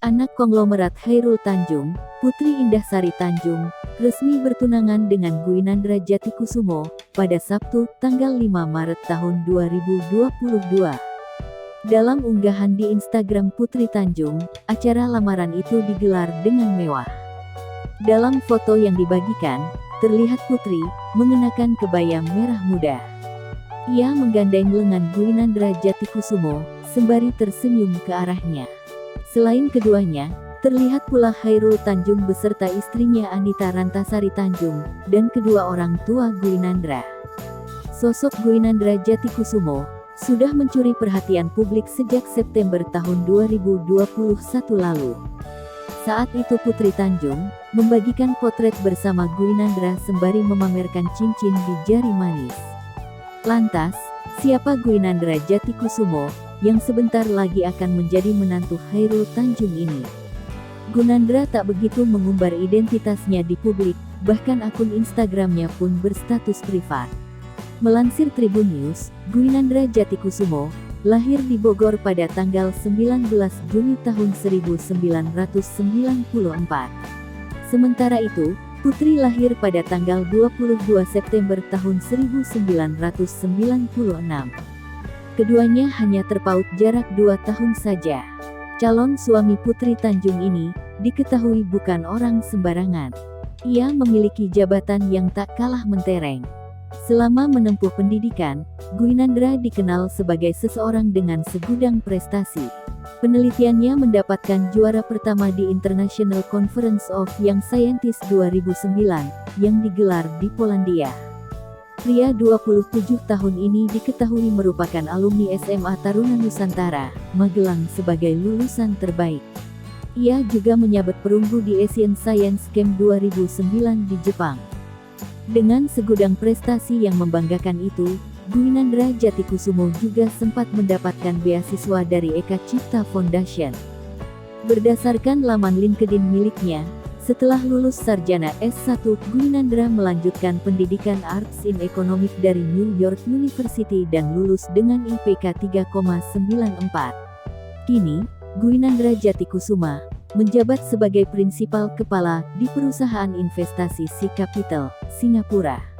Anak konglomerat Chairul Tanjung, Putri Indahsari Tanjung, resmi bertunangan dengan Gwinandra Jatikusumo pada Sabtu, tanggal 5 Maret tahun 2022. Dalam unggahan di Instagram Putri Tanjung, acara lamaran itu digelar dengan mewah. Dalam foto yang dibagikan, terlihat Putri mengenakan kebaya merah muda. Ia menggandeng lengan Gwinandra Jatikusumo, sembari tersenyum ke arahnya. Selain keduanya, terlihat pula Chairul Tanjung beserta istrinya Anita Rantasari Tanjung, dan kedua orang tua Gwinandra. Sosok Gwinandra Jatikusumo sudah mencuri perhatian publik sejak September tahun 2021 lalu. Saat itu Putri Tanjung membagikan potret bersama Gwinandra sembari memamerkan cincin di jari manis. Lantas, siapa Gwinandra Jatikusumo yang sebentar lagi akan menjadi menantu Chairul Tanjung ini? Gwinandra tak begitu mengumbar identitasnya di publik, bahkan akun Instagramnya pun berstatus privat. Melansir Tribun News, Gwinandra Jatikusumo lahir di Bogor pada tanggal 19 Juni tahun 1994. Sementara itu, Putri lahir pada tanggal 22 September tahun 1996. Keduanya hanya terpaut jarak 2 tahun saja. Calon suami Putri Tanjung ini diketahui bukan orang sembarangan. Ia memiliki jabatan yang tak kalah mentereng. Selama menempuh pendidikan, Gwinandra dikenal sebagai seseorang dengan segudang prestasi. Penelitiannya mendapatkan juara pertama di International Conference of Young Scientists 2009, yang digelar di Polandia. Pria 27 tahun ini diketahui merupakan alumni SMA Taruna Nusantara, Magelang sebagai lulusan terbaik. Ia juga menyabet perunggu di Asian Science Camp 2009 di Jepang. Dengan segudang prestasi yang membanggakan itu, Gwinandra Jatikusumo juga sempat mendapatkan beasiswa dari Eka Cipta Foundation. Berdasarkan laman LinkedIn miliknya, setelah lulus sarjana S1, Gwinandra melanjutkan pendidikan Arts in Economics dari New York University dan lulus dengan IPK 3,94. Kini, Gwinandra Jatikusumo menjabat sebagai prinsipal kepala di perusahaan investasi Sea Capital, Singapura.